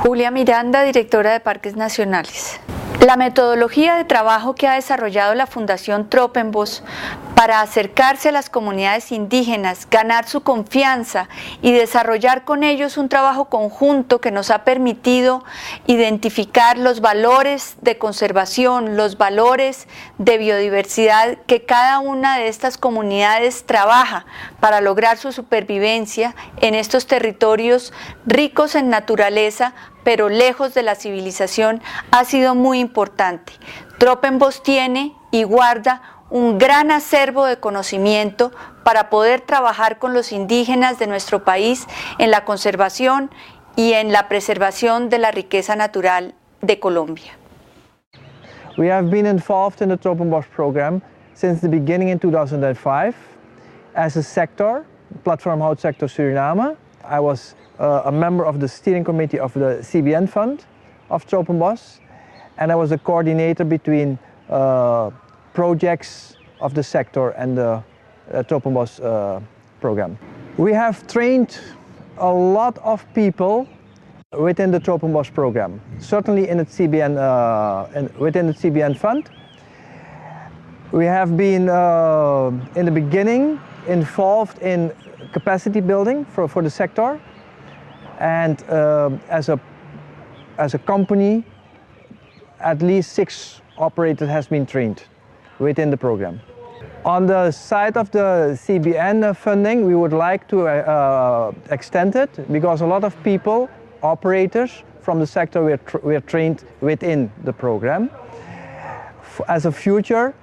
Julia Miranda, directora de Parques Nacionales. La metodología de trabajo que ha desarrollado la Fundación Tropenbos para acercarse a las comunidades indígenas, ganar su confianza y desarrollar con ellos un trabajo conjunto que nos ha permitido identificar los valores de conservación, los valores de biodiversidad que cada una de estas comunidades trabaja para lograr su supervivencia en estos territorios ricos en naturaleza, pero lejos de la civilización, ha sido muy importante. Tropenbos tiene y guarda un gran acervo de conocimiento para poder trabajar con los indígenas de nuestro país en la conservación y en la preservación de la riqueza natural de Colombia. We have been involved in the Tropenbos program since the beginning in 2005 as a sector, Platform Hout Sector Suriname. I was a member of the steering committee of the CBN fund of Tropenbos, and I was a coordinator between projects of the sector and the Tropenbos program. We have trained a lot of people within the Tropenbos program, certainly in the CBN, within the CBN fund. We have been in the beginning involved in capacity building for the sector, and as a company, at least 6 operators has been trained within the program. On the side of the CBN funding, we would like to extend it because a lot of people, operators from the sector, were trained within the program. As a future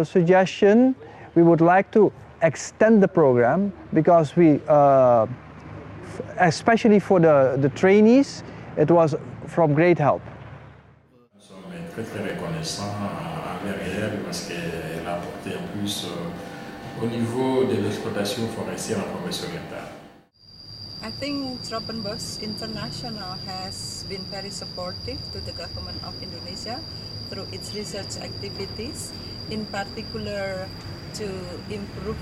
suggestion, we would like to extend the program because we, especially for the trainees, it was from great help. Nous sommes très reconnaissants envers elle parce qu'elle a apporté en plus au niveau de l'exploitation forestière en province orientale. I think Tropenbos International has been very supportive to the government of Indonesia through its research activities, in particular to improve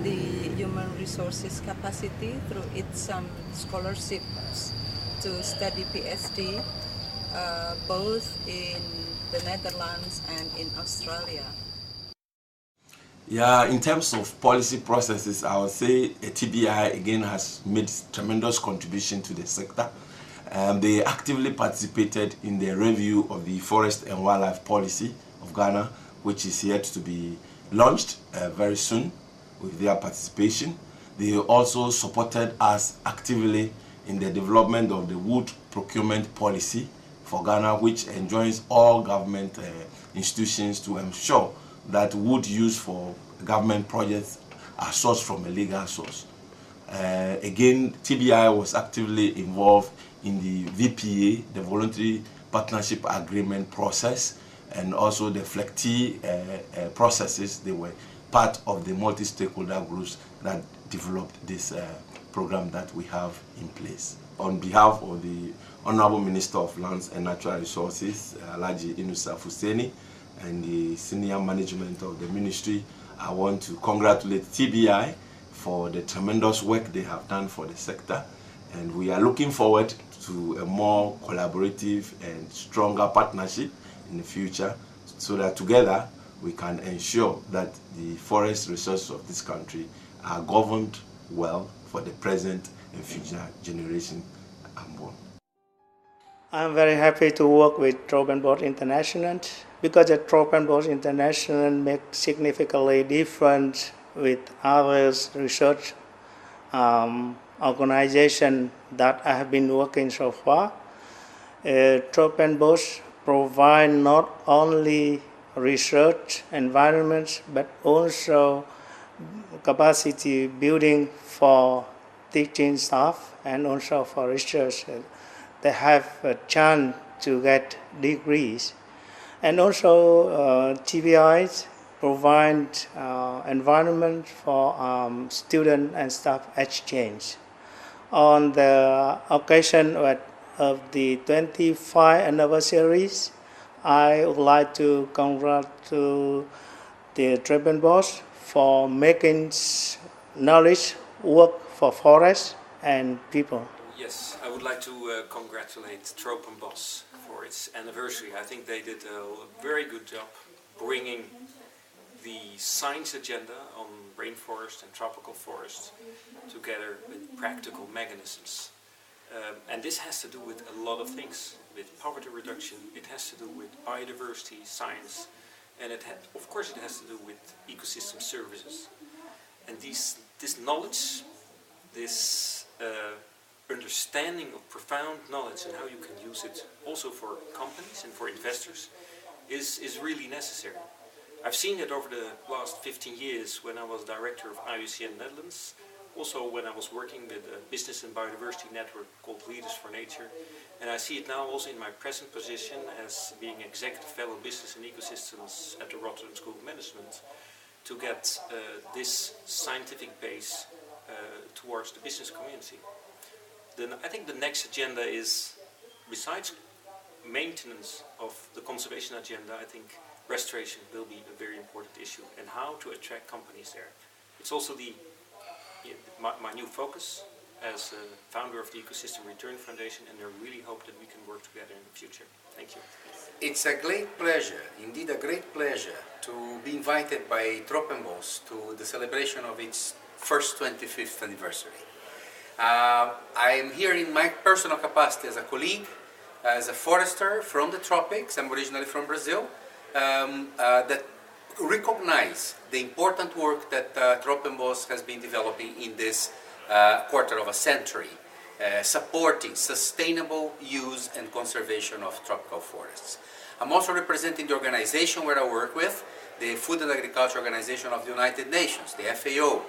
the human resources capacity through its scholarships to study PhD both in the Netherlands and in Australia. Yeah, in terms of policy processes, I would say TBI again has made tremendous contribution to the sector. They actively participated in the review of the forest and wildlife policy of Ghana, which is yet to be launched very soon with their participation. They also supported us actively in the development of the wood procurement policy for Ghana, which enjoins all government institutions to ensure that wood used for government projects are sourced from a legal source. Again, TBI was actively involved in the VPA, the Voluntary Partnership Agreement process, and also the FLECT processes. They were part of the multi-stakeholder groups that developed this program that we have in place. On behalf of the Honorable Minister of Lands and Natural Resources, Alhaji Inusa Fuseni, and the senior management of the ministry, I want to congratulate TBI for the tremendous work they have done for the sector, and we are looking forward to a more collaborative and stronger partnership in the future, so that together we can ensure that the forest resources of this country are governed well for the present and future generation unborn. I'm very happy to work with Tropenbos International because the Tropenbos International makes significantly different with other research organizations that I have been working so far. Tropenbos provide not only research environments but also capacity building for teaching staff and also for research. They have a chance to get degrees. And also TBIs provide environment for student and staff exchange. On the occasion of the 25th anniversary, I would like to congratulate the Tropenbos for making knowledge work for forests and people. Yes, I would like to congratulate Tropenbos for its anniversary. I think they did a very good job bringing the science agenda on rainforest and tropical forests together with practical mechanisms. And this has to do with a lot of things, with poverty reduction, it has to do with biodiversity, science, and of course it has to do with ecosystem services. And this knowledge, this understanding of profound knowledge and how you can use it also for companies and for investors is really necessary. I've seen it over the last 15 years when I was director of IUCN Netherlands, also when I was working with a business and biodiversity network called Leaders for Nature, and I see it now also in my present position as being Executive Fellow Business and Ecosystems at the Rotterdam School of Management, to get this scientific base towards the business community. Then I think the next agenda is, besides maintenance of the conservation agenda, I think restoration will be a very important issue, and how to attract companies there. It's also my new focus as a founder of the Ecosystem Return Foundation, and I really hope that we can work together in the future. Thank you. It's a great pleasure, indeed a great pleasure, to be invited by Tropenbos to the celebration of its first 25th anniversary. I'm here in my personal capacity as a colleague, as a forester from the tropics. I'm originally from Brazil, that recognize the important work that Tropenbos has been developing in this quarter of a century, supporting sustainable use and conservation of tropical forests. I'm also representing the organization where I work with, the Food and Agriculture Organization of the United Nations, the FAO.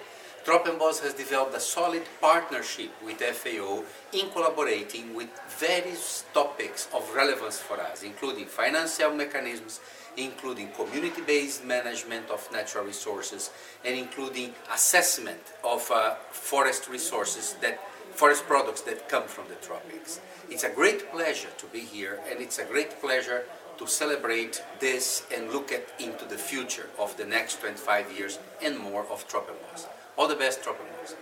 Tropenbos has developed a solid partnership with FAO in collaborating with various topics of relevance for us, including financial mechanisms, including community-based management of natural resources, and including assessment of forest resources, forest products that come from the tropics. It's a great pleasure to be here, and it's a great pleasure to celebrate this and look into the future of the next 25 years and more of Tropenbos. All the best, Tropenbos.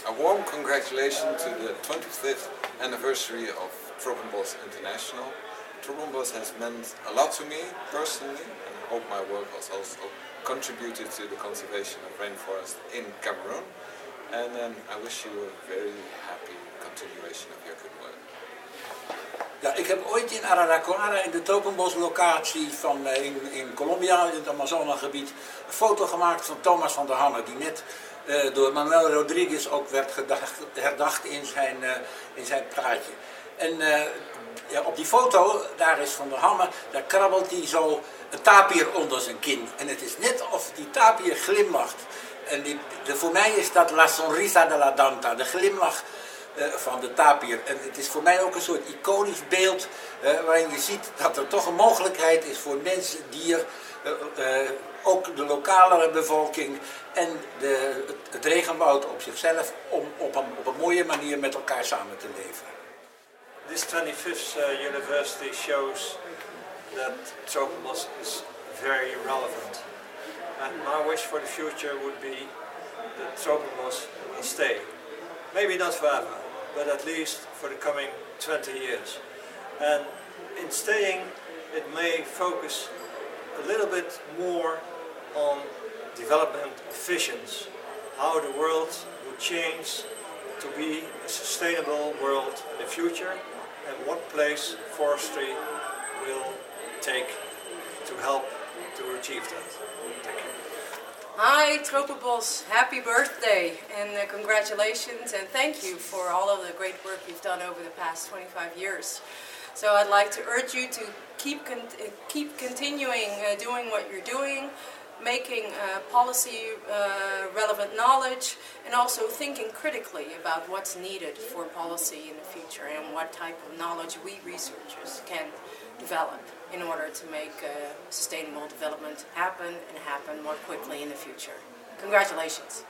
A warm congratulations to the 25th anniversary of Tropenbos International. Tropenbos has meant a lot to me personally, and I hope my work has also contributed to the conservation of rainforest in Cameroon. And I wish you a very happy continuation of your good work. Ja, ik heb ooit in Araraquara, in de Tropenbos locatie in Colombia, in het Amazonegebied, een foto gemaakt van Thomas van der Hamme, die net door Manuel Rodriguez ook werd herdacht in zijn praatje. En ja, op die foto, daar is Van der Hamme, daar krabbelt hij zo een tapir onder zijn kin. En het is net of die tapir glimlacht. En voor mij is dat la sonrisa de la danta, de glimlach van de tapir. En het is voor mij ook een soort iconisch beeld waarin je ziet dat er toch een mogelijkheid is voor mensen, dier, ook de lokale bevolking en het regenwoud op zichzelf om op een mooie manier met elkaar samen te leven. This 25th anniversary shows that Tropenbos is very relevant. And my wish for the future would be that Tropenbos will stay. Maybe not forever, but at least for the coming 20 years. And in staying, it may focus a little bit more on development visions, how the world will change to be a sustainable world in the future, and what place forestry will take to help to achieve that. Thank you. Hi Tropenbos, happy birthday and congratulations, and thank you for all of the great work you've done over the past 25 years. So I'd like to urge you to keep continuing doing what you're doing, making policy relevant knowledge, and also thinking critically about what's needed for policy in the future and what type of knowledge we researchers can develop in order to make sustainable development happen and happen more quickly in the future. Congratulations.